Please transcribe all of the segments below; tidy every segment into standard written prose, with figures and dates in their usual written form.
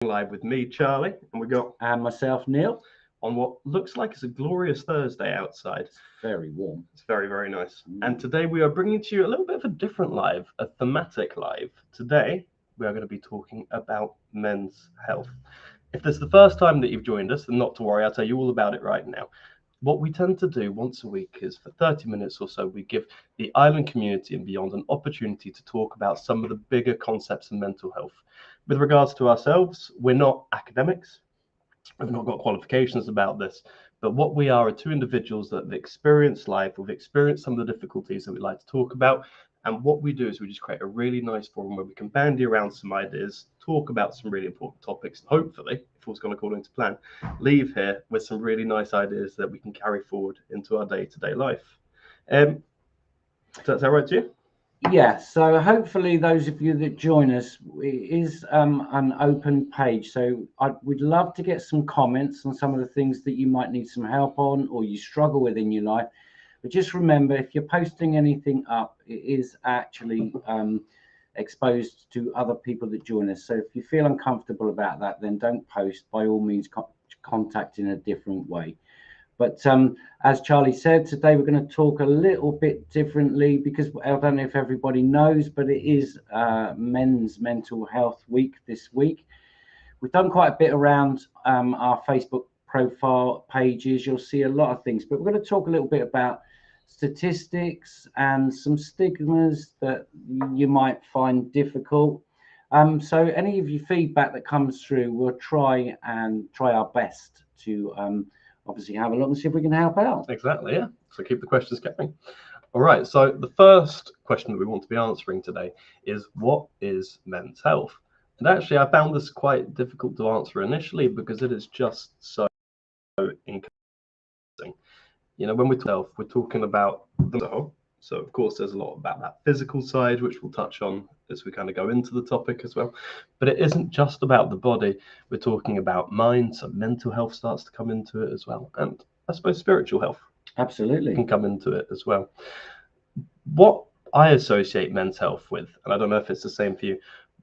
Live with me, Charlie, and we got And myself, Neil. on what looks like it's a glorious Thursday outside. Very warm. It's very, very nice. And today we are bringing to you a little bit of a different live, a thematic live. Today we are going to be talking about men's health. If this is the first time that you've joined us, then not to worry, I'll tell you all about it right now. What we tend to do once a week is for 30 minutes or so, we give the island community and beyond an opportunity to talk about some of the bigger concepts in mental health. With regards to ourselves, we're not academics. We've not got qualifications about this, but what we are two individuals that have experienced life, we've experienced some of the difficulties that we like to talk about, and what we do is we just create a really nice forum where we can bandy around some ideas, talk about some really important topics, and hopefully, if all's gone according to plan, leave here with some really nice ideas that we can carry forward into our day-to-day life. Does that sound right to you? Yeah, so hopefully those of you that join us, it is an open page. So we'd love to get some comments on some of the things that you might need some help on or you struggle with in your life. But just remember, if you're posting anything up, it is actually exposed to other people that join us. So if you feel uncomfortable about that, then don't post. By all means, contact in a different way. But as Charlie said, today we're going to talk a little bit differently because I don't know if everybody knows, but it is Men's Mental Health Week this week. We've done quite a bit around our Facebook profile pages. You'll see a lot of things, but we're going to talk a little bit about statistics and some stigmas that you might find difficult. So any of your feedback that comes through, we'll try our best to obviously have a look and see if we can help out. Exactly, yeah. So keep the questions coming. All right, so the first question that we want to be answering today is, what is men's health? And actually, I found this quite difficult to answer initially because it is just so encompassing. You know, when we talk health, we're talking about the whole. So, of course, there's a lot about that physical side, which we'll touch on as we kind of go into the topic as well. But it isn't just about the body. We're talking about mind, so mental health starts to come into it as well. And I suppose spiritual health Absolutely can come into it as well. What I associate men's health with, and I don't know if it's the same for you,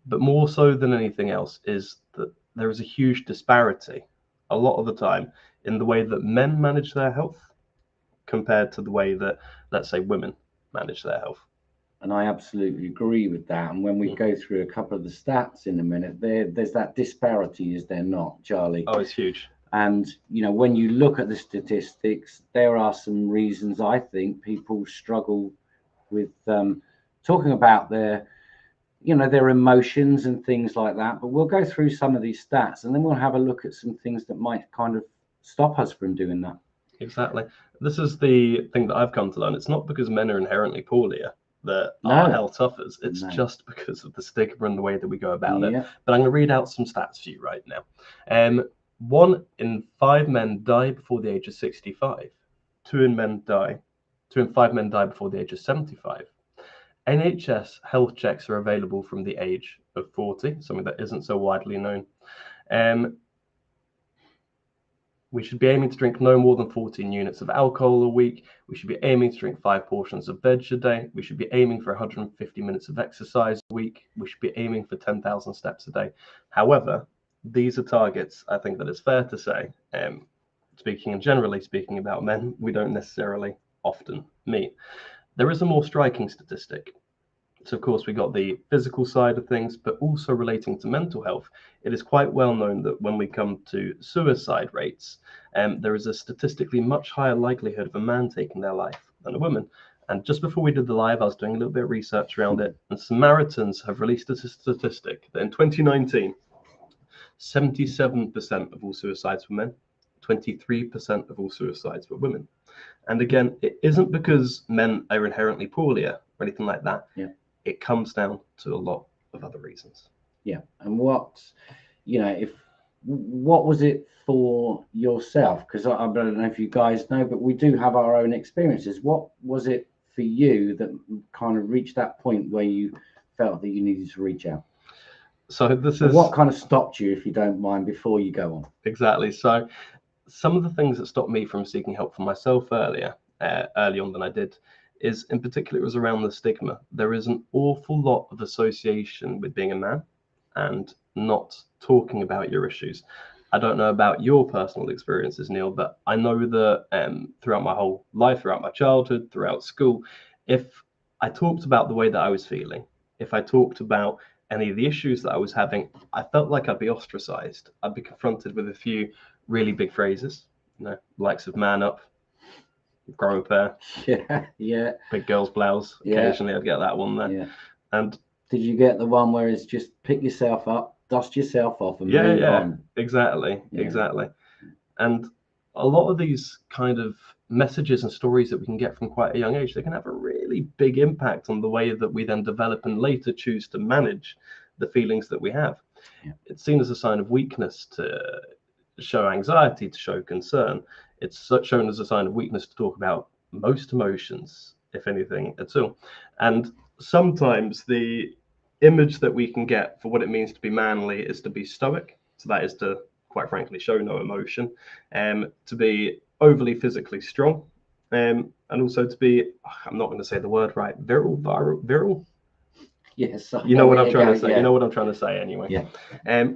but more so than anything else, is that there is a huge disparity a lot of the time in the way that men manage their health compared to the way that, let's say, women manage their health. And I absolutely agree with that. And when we go through a couple of the stats in a minute, there's that disparity, is there not, Charlie? Oh, it's huge. And, you know, when you look at the statistics, there are some reasons I think people struggle with talking about their emotions and things like that. But we'll go through some of these stats and then we'll have a look at some things that might kind of stop us from doing that. Exactly. This is the thing that I've come to learn. It's not because men are inherently poorlier that our health suffers. It's just because of the stigma and the way that we go about it. But I'm going to read out some stats for you right now. 1 in 5 men die before the age of 65. 2 in 5 men die before the age of 75. NHS health checks are available from the age of 40, something that isn't so widely known. We should be aiming to drink no more than 14 units of alcohol a week. We should be aiming to drink 5 portions of veg a day. We should be aiming for 150 minutes of exercise a week. We should be aiming for 10,000 steps a day. However, these are targets I think that it's fair to say, speaking and generally speaking about men, we don't necessarily often meet. There is a more striking statistic. So, of course, we got the physical side of things, but also relating to mental health. It is quite well known that when we come to suicide rates, there is a statistically much higher likelihood of a man taking their life than a woman. And just before we did the live, I was doing a little bit of research around it, and Samaritans have released a statistic that in 2019, 77% of all suicides were men, 23% of all suicides were women. And again, it isn't because men are inherently poorlier or anything like that. Yeah. It comes down to a lot of other reasons. Yeah. And what was it for yourself? Because I don't know if you guys know, but we do have our own experiences. What was it for you that kind of reached that point where you felt that you needed to reach out? So what kind of stopped you, if you don't mind, before you go on? Exactly. So some of the things that stopped me from seeking help for myself early on than I did is, in particular, it was around the stigma. There is an awful lot of association with being a man and not talking about your issues. I don't know about your personal experiences, Neil, but I know that throughout my whole life, throughout my childhood, throughout school, if I talked about the way that I was feeling, if I talked about any of the issues that I was having, I felt like I'd be ostracized. I'd be confronted with a few really big phrases, likes of man up, grow a pair, yeah, big girl's blouse. Yeah. Occasionally I'd get that one there. yeah. And Did you get the one where it's just pick yourself up, dust yourself off, and move on? Exactly. Yeah. And a lot of these kind of messages and stories that we can get from quite a young age, they can have a really big impact on the way that we then develop and later choose to manage the feelings that we have. Yeah. It's seen as a sign of weakness to show anxiety, to show concern. It's shown as a sign of weakness to talk about most emotions, if anything at all. And sometimes the image that we can get for what it means to be manly is to be stoic. So that is to, quite frankly, show no emotion, to be overly physically strong, and also to be, I'm not going to say the word right, virile. Yes, You know what I'm trying to say. You know what I'm trying to say anyway. Yeah.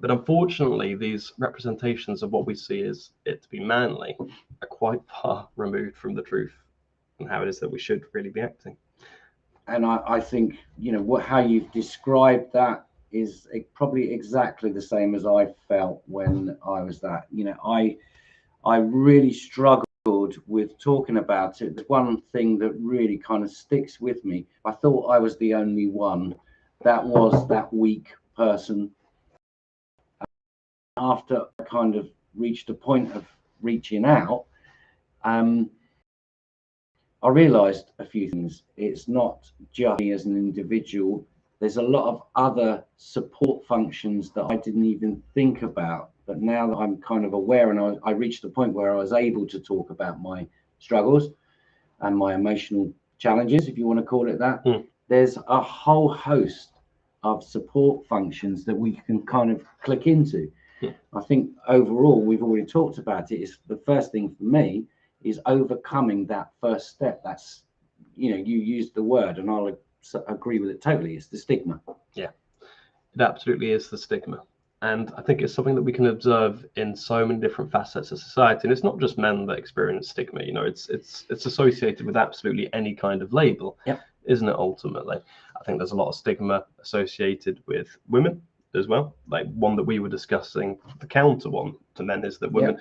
But unfortunately, these representations of what we see as it to be manly are quite far removed from the truth and how it is that we should really be acting. And I think, how you've described that is probably exactly the same as I felt when I was that. I really struggled with talking about it. There's one thing that really kind of sticks with me. I thought I was the only one that was that weak person. After I kind of reached a point of reaching out, I realized a few things. It's not just me as an individual. There's a lot of other support functions that I didn't even think about. But now that I'm kind of aware, and I reached the point where I was able to talk about my struggles and my emotional challenges, if you want to call it that, there's a whole host of support functions that we can kind of click into. I think overall, we've already talked about it. It's the first thing for me is overcoming that first step. That's, you used the word, and I'll agree with it totally. It's the stigma. Yeah, it absolutely is the stigma. And I think it's something that we can observe in so many different facets of society. And it's not just men that experience stigma, it's associated with absolutely any kind of label, isn't it, ultimately? I think there's a lot of stigma associated with women as well. Like one that we were discussing, the counter one to men is that women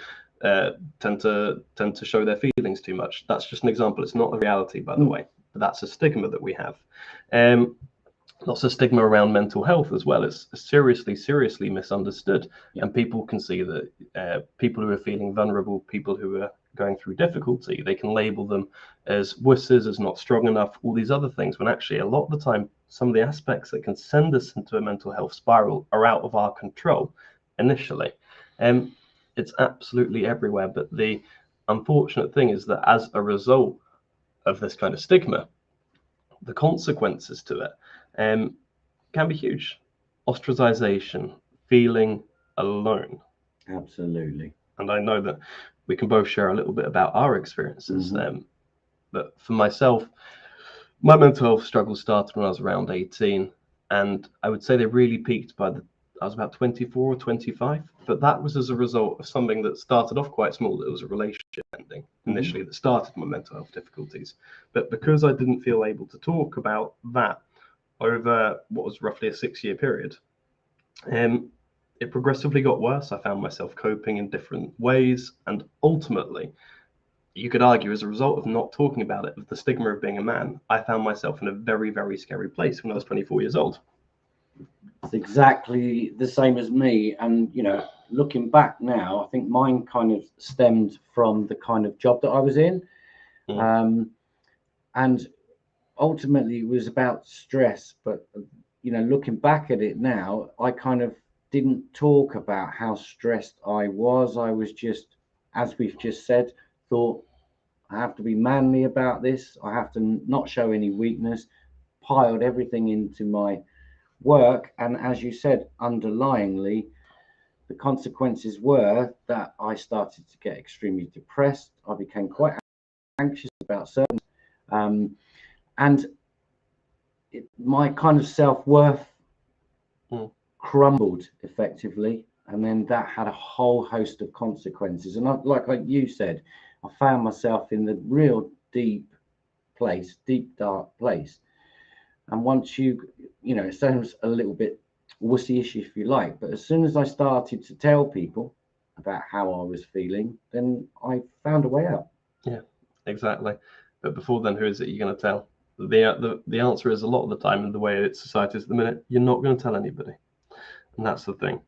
tend to show their feelings too much. That's just an example. It's not a reality, by the way, but that's a stigma that we have. Lots of stigma around mental health as well. It's seriously misunderstood, and people can see that people who are feeling vulnerable, people who are going through difficulty, they can label them as wusses, as not strong enough, all these other things, when actually a lot of the time some of the aspects that can send us into a mental health spiral are out of our control initially. It's absolutely everywhere. But the unfortunate thing is that as a result of this kind of stigma, the consequences to it can be huge. Ostracization, feeling alone. Absolutely. And I know that we can both share a little bit about our experiences. But for myself, my mental health struggles started when I was around 18. And I would say they really peaked I was about 24 or 25. But that was as a result of something that started off quite small. It was a relationship ending initially that started my mental health difficulties. But because I didn't feel able to talk about that over what was roughly a 6-year period, it progressively got worse. I found myself coping in different ways, and ultimately, you could argue as a result of not talking about it, of the stigma of being a man, I found myself in a very, very scary place when I was 24 years old. It's exactly the same as me. And, looking back now, I think mine kind of stemmed from the kind of job that I was in. And ultimately it was about stress. But, looking back at it now, I kind of didn't talk about how stressed I was. I was just, as we've just said, thought I have to be manly about this. I have to not show any weakness, piled everything into my work. And as you said, underlyingly, the consequences were that I started to get extremely depressed. I became quite anxious about certain and my kind of self-worth crumbled effectively, and then that had a whole host of consequences. And like you said, I found myself in the real deep dark place. And once it sounds a little bit wussy-ish if you like, but as soon as I started to tell people about how I was feeling, then I found a way out. Yeah, exactly. But before then, who is it you're going to tell? The answer is, a lot of the time, in the way it's society is at the minute, you're not going to tell anybody, and that's the thing.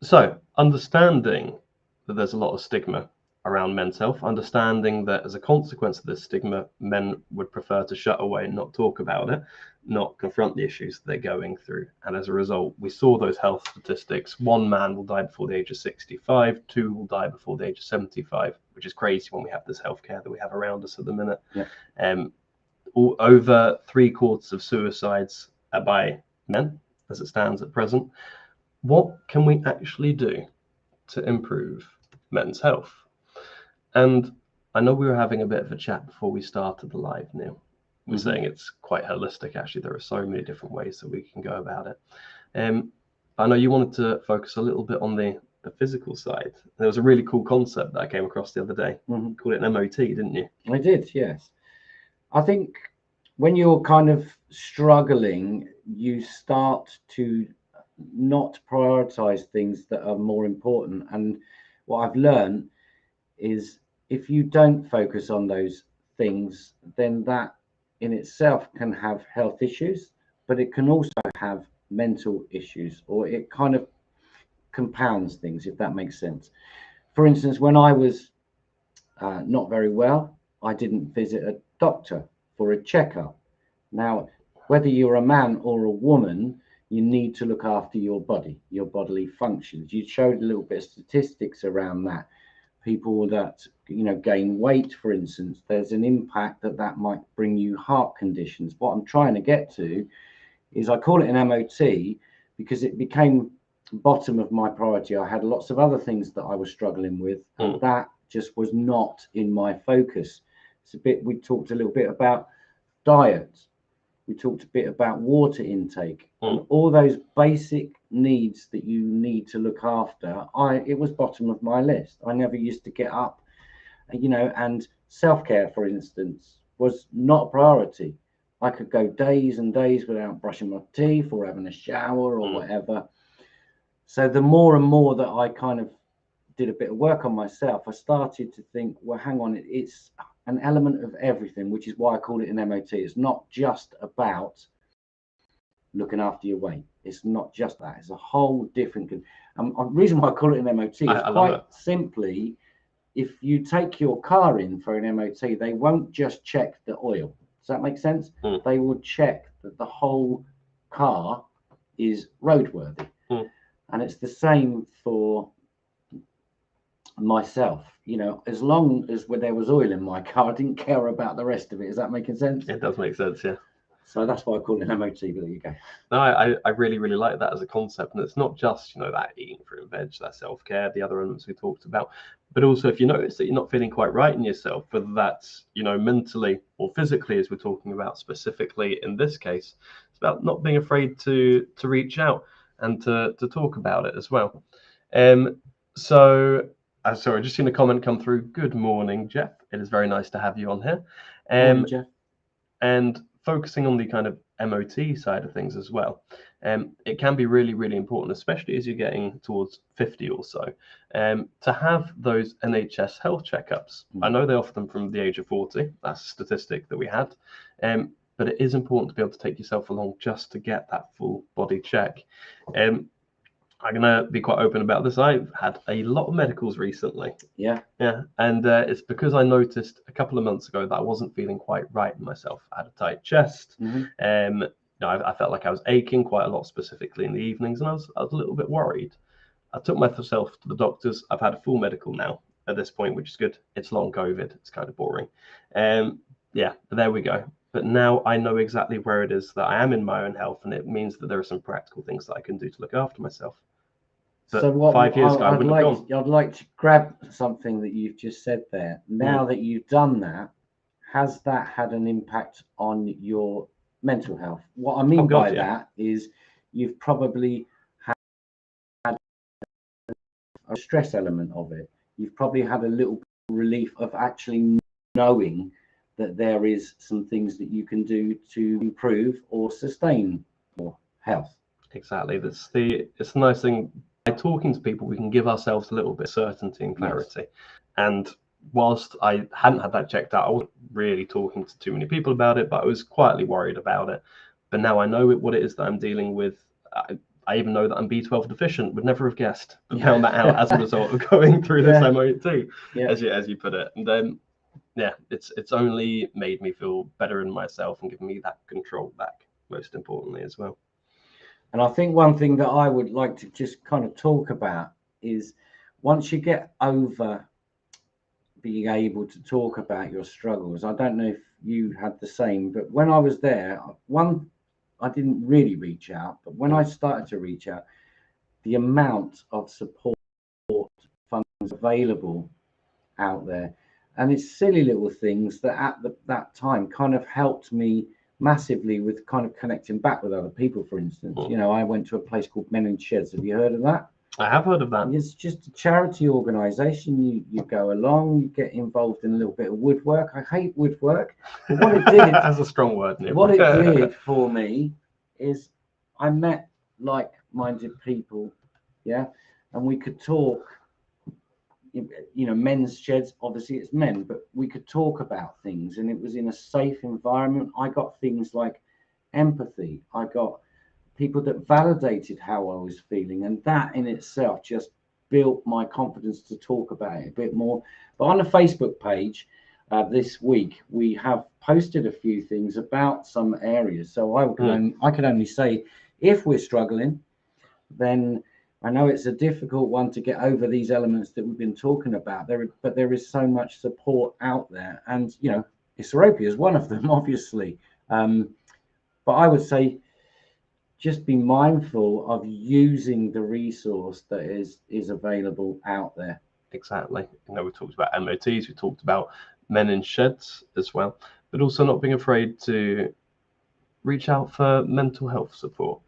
So understanding that there's a lot of stigma around men's health, understanding that as a consequence of this stigma, men would prefer to shut away and not talk about it, not confront the issues they're going through. And as a result, we saw those health statistics. 1 man will die before the age of 65, 2 will die before the age of 75, which is crazy when we have this healthcare that we have around us at the minute. Yeah. Over 3/4 of suicides are by men, as it stands at present. What can we actually do to improve men's health? And I know we were having a bit of a chat before we started the live, Neil. We're saying it's quite holistic, actually. There are so many different ways that we can go about it. I know you wanted to focus a little bit on the physical side. There was a really cool concept that I came across the other day. You called it an MOT, didn't you? I did, yes. I think when you're kind of struggling, you start to not prioritize things that are more important. And what I've learned is if you don't focus on those things, then that in itself can have health issues, but it can also have mental issues, or it kind of compounds things, if that makes sense. For instance, when I was not very well, I didn't visit a doctor for a checkup. Now, whether you're a man or a woman, you need to look after your body, your bodily functions. You showed a little bit of statistics around that. People that gain weight, for instance, there's an impact that might bring you heart conditions. What I'm trying to get to is, I call it an MOT because it became bottom of my priority. I had lots of other things that I was struggling with, and that just was not in my focus. We talked a little bit about diet. We talked a bit about water intake and all those basic needs that you need to look after. It was bottom of my list. I never used to get up, and self-care, for instance, was not a priority. I could go days and days without brushing my teeth or having a shower or whatever. So the more and more that I kind of did a bit of work on myself, I started to think, well, hang on, it's an element of everything, which is why I call it an MOT. It's not just about looking after your weight. It's not just that. It's a whole different. The reason why I call it an MOT is quite simply, if you take your car in for an MOT, they won't just check the oil. Does that make sense? They will check that the whole car is roadworthy. And it's the same for myself. As long as there was oil in my car, I didn't care about the rest of it. Is that making sense? It does make sense, yeah. So that's why I call it an MOT, but there you go. No, I really, really like that as a concept. And it's not just, that eating fruit and veg, that self-care, the other elements we talked about, but also if you notice that you're not feeling quite right in yourself, whether that's, mentally or physically, as we're talking about specifically in this case, it's about not being afraid to reach out and to talk about it as well. Sorry, just seen a comment come through. Good morning, Jeff. It is very nice to have you on here. Morning, Jeff. And focusing on the kind of MOT side of things as well, it can be really, really important, especially as you're getting towards 50 or so, to have those NHS health checkups. I know they offer them from the age of 40. That's a statistic that we had. But it is important to be able to take yourself along just to get that full body check. I'm going to be quite open about this. I've had a lot of medicals recently. Yeah. And it's because I noticed a couple of months ago that I wasn't feeling quite right in myself. I had a tight chest. I felt like I was aching quite a lot, specifically in the evenings, and I was a little bit worried. I took myself to the doctors. I've had a full medical now at this point, which is good. It's long COVID. It's kind of boring. But there we go. But now I know exactly where it is that I am in my own health, and it means that there are some practical things that I can do to look after myself. But so 5 years ago, I wouldn't have gone. I'd like to grab something that you've just said there. Now that you've done that, has that had an impact on your mental health? What I mean by that is you've probably had a stress element of it. You've probably had a little relief of actually knowing that there is some things that you can do to improve or sustain your health. Exactly. It's the nice thing. By talking to people, we can give ourselves a little bit of certainty and clarity. Yes. And whilst I hadn't had that checked out, I wasn't really talking to too many people about it, but I was quietly worried about it. But now I know what it is that I'm dealing with. I even know that I'm B12 deficient. Would never have guessed, but found that out as a result of going through this MOT, as you put it. And then, it's only made me feel better in myself and given me that control back, most importantly as well. And I think one thing that I would like to just kind of talk about is once you get over being able to talk about your struggles, I don't know if you had the same, but when I was there, I didn't really reach out, but when I started to reach out, the amount of support funds available out there, and it's silly little things that at that time kind of helped me massively with kind of connecting back with other people. For instance, I went to a place called Men in Sheds. Have you heard of that? I have heard of that. It's just a charity organization. You go along, you get involved in a little bit of woodwork. I hate woodwork, but what it did that's a strong word, Neil. What it did for me is I met like-minded people, and we could talk. Men's sheds, obviously it's men, but we could talk about things, and it was in a safe environment. I got things like empathy. I got people that validated how I was feeling, and that in itself just built my confidence to talk about it a bit more. But on the Facebook page this week, we have posted a few things about some areas. So I can only say, if we're struggling, then I know it's a difficult one to get over these elements that we've been talking about. But there is so much support out there, and Isopropia is one of them, obviously. But I would say, just be mindful of using the resource that is available out there. Exactly. We talked about MOTs, we talked about Men in Sheds as well, but also not being afraid to reach out for mental health support.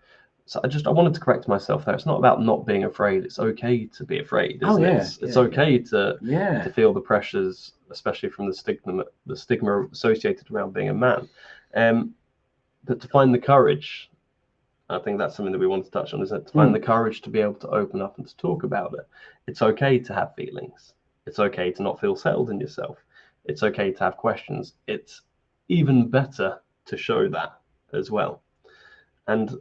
So I wanted to correct myself there. It's not about not being afraid. It's okay to be afraid, isn't it? It's okay to feel the pressures, especially from the stigma associated around being a man. But to find the courage, I think that's something that we want to touch on, is that to find the courage to be able to open up and to talk about it. It's okay to have feelings. It's okay to not feel settled in yourself. It's okay to have questions. It's even better to show that as well. And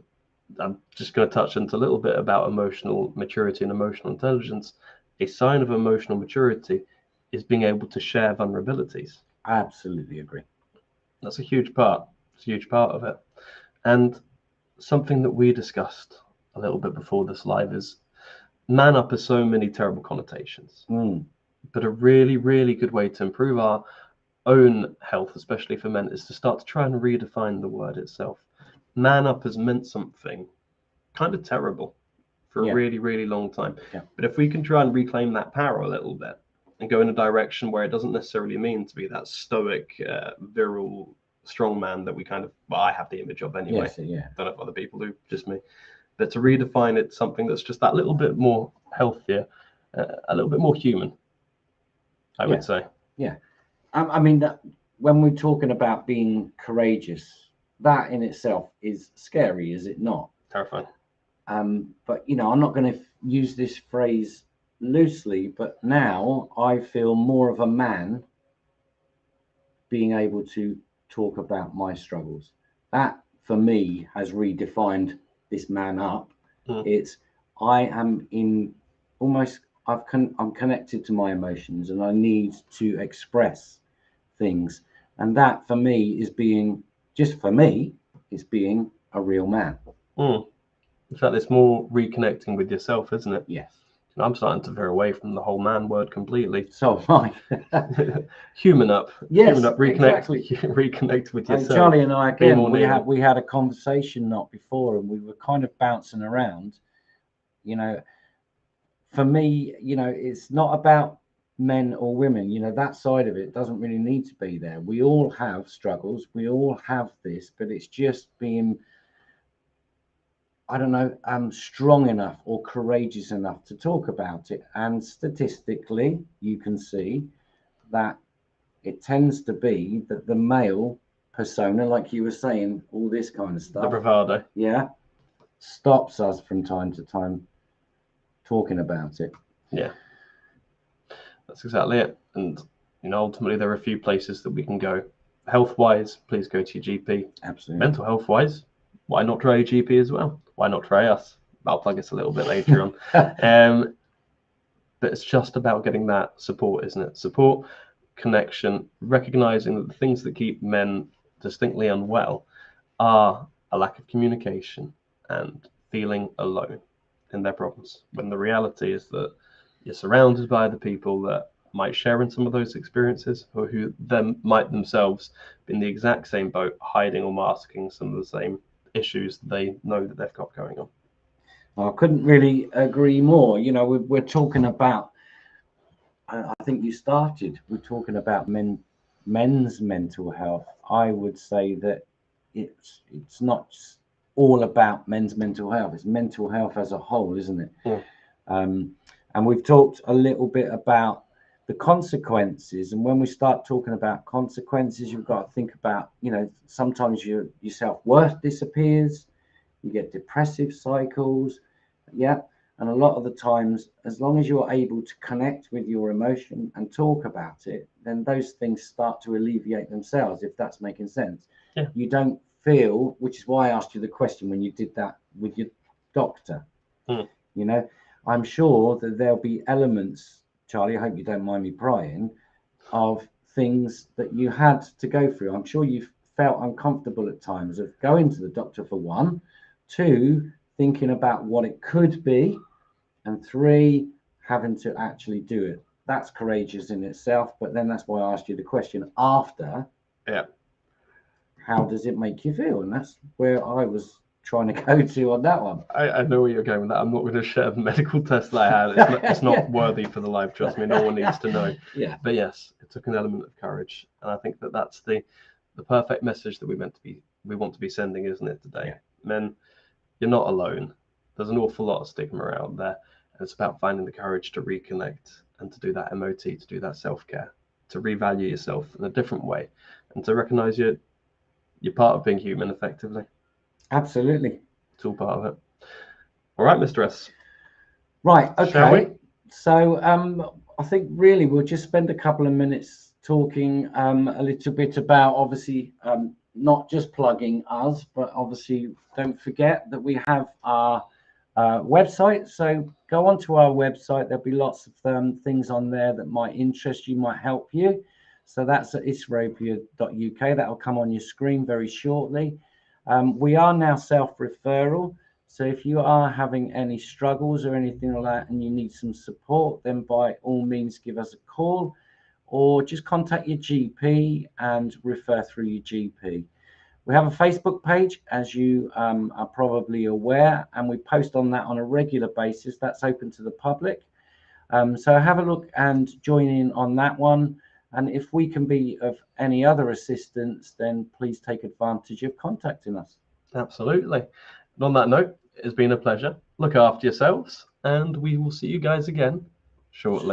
I'm just going to touch into a little bit about emotional maturity and emotional intelligence. A sign of emotional maturity is being able to share vulnerabilities. I absolutely agree. That's a huge part. It's a huge part of it. And something that we discussed a little bit before this live is man up has so many terrible connotations. But a really, really good way to improve our own health, especially for men, is to start to try and redefine the word itself. Man up has meant something kind of terrible for a really, really long time. But if we can try and reclaim that power a little bit and go in a direction where it doesn't necessarily mean to be that stoic, virile, strong man that we I have the image of anyway. Don't know if other people do, just me. But to redefine it, something that's just that little bit more healthier, a little bit more human, I would say. I mean, that when we're talking about being courageous, that in itself is scary, is it not? Terrifying. But I'm not going to use this phrase loosely, but now I feel more of a man being able to talk about my struggles. That for me has redefined this man up. It's I am in almost I'm connected to my emotions, and I need to express things, and that for me is being a real man. In fact, it's more reconnecting with yourself, isn't it? Yes. I'm starting to veer away from the whole man word completely. So am I. Human up. Yes, human up. Reconnect. Exactly. Reconnect with yourself. Charlie and I, again, we had a conversation not before, and we were kind of bouncing around. For me, it's not about men or women. That side of it doesn't really need to be there. We all have struggles. We all have this, but it's just being I don't know, strong enough or courageous enough to talk about it. And statistically, you can see that it tends to be that the male persona, like you were saying, all this kind of The stuff, bravado. yeah, stops us from time to time talking about it. Yeah, that's exactly it. And ultimately, there are a few places that we can go. Health-wise, please go to your GP. Absolutely. Mental health-wise, why not try your GP as well? Why not try us? I'll plug us a little bit later on. But it's just about getting that support, isn't it? Support, connection, recognizing that the things that keep men distinctly unwell are a lack of communication and feeling alone in their problems, when the reality is that you're surrounded by the people that might share in some of those experiences, or who then might themselves be in the exact same boat, hiding or masking some of the same issues they know that they've got going on. I couldn't really agree more. We're talking about, I think you started, we're talking about men's mental health. I would say that it's not all about men's mental health. It's mental health as a whole, isn't it? Yeah. And we've talked a little bit about the consequences. And when we start talking about consequences, you've got to think about, sometimes your self-worth disappears, you get depressive cycles. Yeah. And a lot of the times, as long as you're able to connect with your emotion and talk about it, then those things start to alleviate themselves, if that's making sense. Yeah. You don't feel, which is why I asked you the question when you did that with your doctor. I'm sure that there'll be elements, Charlie, I hope you don't mind me prying, of things that you had to go through. I'm sure you've felt uncomfortable at times of going to the doctor, for one, two, thinking about what it could be, and three, having to actually do it. That's courageous in itself, but then that's why I asked you the question after. Yeah. How does it make you feel? And that's where I was trying to go to on that one. I know where you're going with that. I'm not going to share the medical test that I had. It's not worthy for the live. Trust me, no one needs to know. Yeah. But yes, it took an element of courage, and I think that that's the perfect message that we want to be sending, isn't it, today? Yeah. Men, you're not alone. There's an awful lot of stigma out there, and it's about finding the courage to reconnect and to do that MOT, to do that self-care, to revalue yourself in a different way, and to recognize you're part of being human, effectively. Absolutely. It's all part of it. All right, Mr. S. Right. Okay. Shall we? So I think really we'll just spend a couple of minutes talking a little bit about, obviously, not just plugging us, but obviously don't forget that we have our website. So go onto our website. There'll be lots of things on there that might interest you, might help you. So that's at isropia.uk. That'll come on your screen very shortly. We are now self-referral. So if you are having any struggles or anything like that and you need some support, then by all means give us a call, or just contact your GP and refer through your GP. We have a Facebook page, as you are probably aware, and we post on that on a regular basis. That's open to the public. So have a look and join in on that one. And if we can be of any other assistance, then please take advantage of contacting us. Absolutely. And on that note, it's been a pleasure. Look after yourselves, and we will see you guys again shortly.